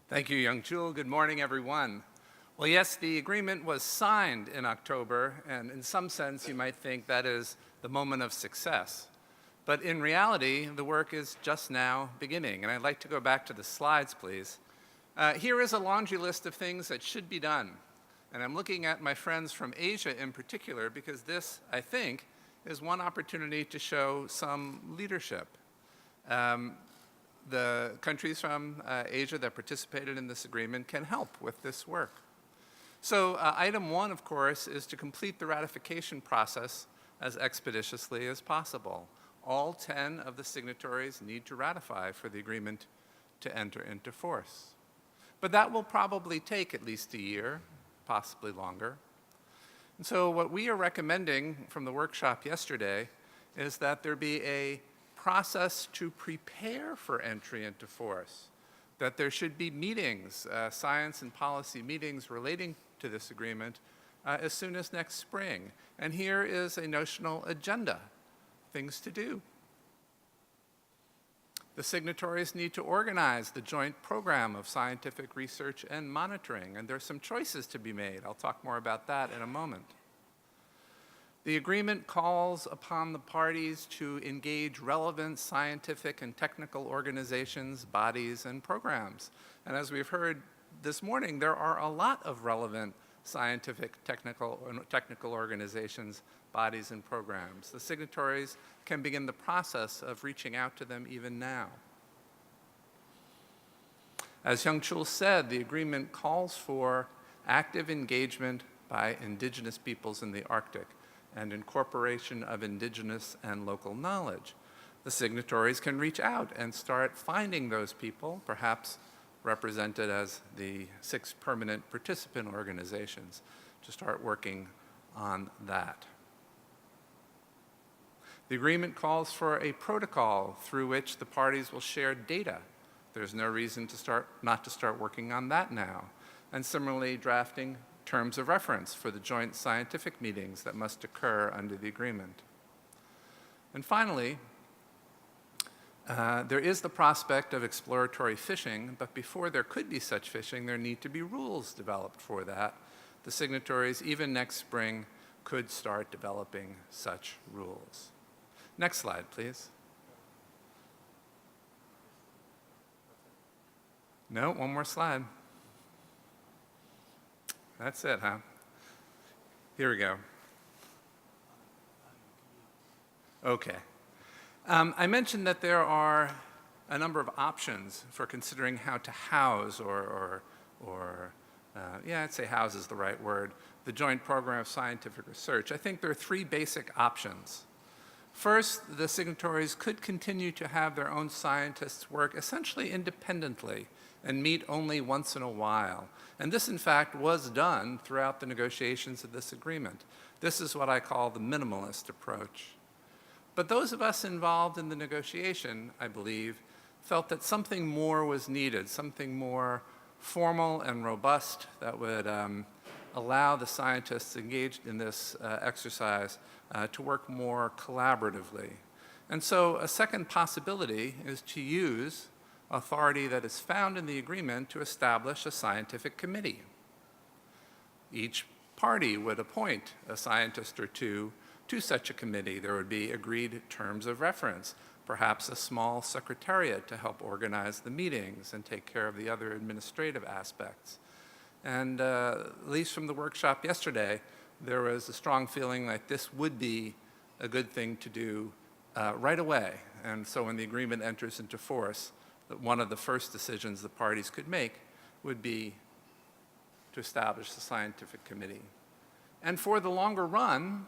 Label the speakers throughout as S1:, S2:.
S1: Thank you, Young-Chul. Good morning, everyone. Well, yes, the agreement was signed in October, and in some sense, you might think that is the moment of success. But in reality, the work is just now beginning, and I'd like to go back to the slides, please. Here is a laundry list of things that should be done, and I'm looking at my friends from Asia in particular because this, I think, is one opportunity to show some leadership. The countries from Asia that participated in this agreement can help with this work. So item one, of course, is to complete the ratification process as expeditiously as possible. All 10 of the signatories need to ratify for the agreement to enter into force. But that will probably take at least a year, possibly longer. And so what we are recommending from the workshop yesterday is that there be a process to prepare for entry into force, that there should be meetings, science and policy meetings relating to this agreement as soon as next spring. And here is a notional agenda, things to do. The signatories need to organize the joint program of scientific research and monitoring, and there are some choices to be made. I'll talk more about that in a moment. The agreement calls upon the parties to engage relevant scientific and technical organizations, bodies, and programs. And as we've heard this morning, there are a lot of relevant scientific, technical organizations, bodies, and programs. The signatories can begin the process of reaching out to them even now. As Young-Chul said, the agreement calls for active engagement by indigenous peoples in the Arctic and incorporation of indigenous and local knowledge. The signatories can reach out and start finding those people, perhaps represented as the 6 permanent participant organizations, to start working on that. The agreement calls for a protocol through which the parties will share data. There's no reason not to start working on that now. And similarly, drafting terms of reference for the joint scientific meetings that must occur under the agreement. And finally, there is the prospect of exploratory fishing, but before there could be such fishing, there need to be rules developed for that. The signatories, even next spring, could start developing such rules. Next slide, please. No, one more slide. That's it, huh? Here we go. Okay. I mentioned that there are a number of options for considering how to house I'd say house is the right word, the Joint Program of Scientific Research. I think there are 3 basic options. First, the signatories could continue to have their own scientists work essentially independently and meet only once in a while. And this, in fact, was done throughout the negotiations of this agreement. This is what I call the minimalist approach. But those of us involved in the negotiation, I believe, felt that something more was needed, something more formal and robust that would allow the scientists engaged in this exercise to work more collaboratively. And so a second possibility is to use authority that is found in the agreement to establish a scientific committee. Each party would appoint a scientist or two to such a committee. There would be agreed terms of reference, perhaps a small secretariat to help organize the meetings and take care of the other administrative aspects. And at least from the workshop yesterday, there was a strong feeling that this would be a good thing to do right away. And so when the agreement enters into force, that one of the first decisions the parties could make would be to establish the scientific committee. And for the longer run,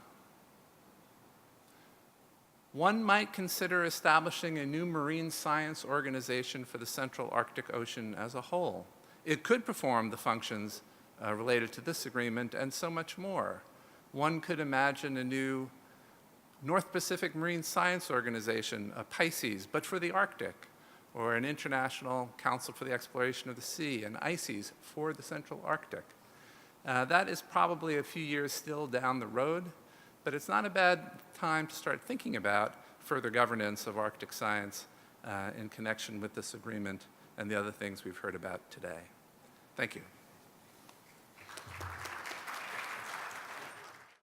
S1: one might consider establishing a new marine science organization for the Central Arctic Ocean as a whole. It could perform the functions related to this agreement and so much more. One could imagine a new North Pacific Marine Science Organization, a PICES, but for the Arctic, or an International Council for the Exploration of the Sea, an ICES, for the Central Arctic. That is probably a few years still down the road, but it's not a bad time to start thinking about further governance of Arctic science in connection with this agreement and the other things we've heard about today. Thank you.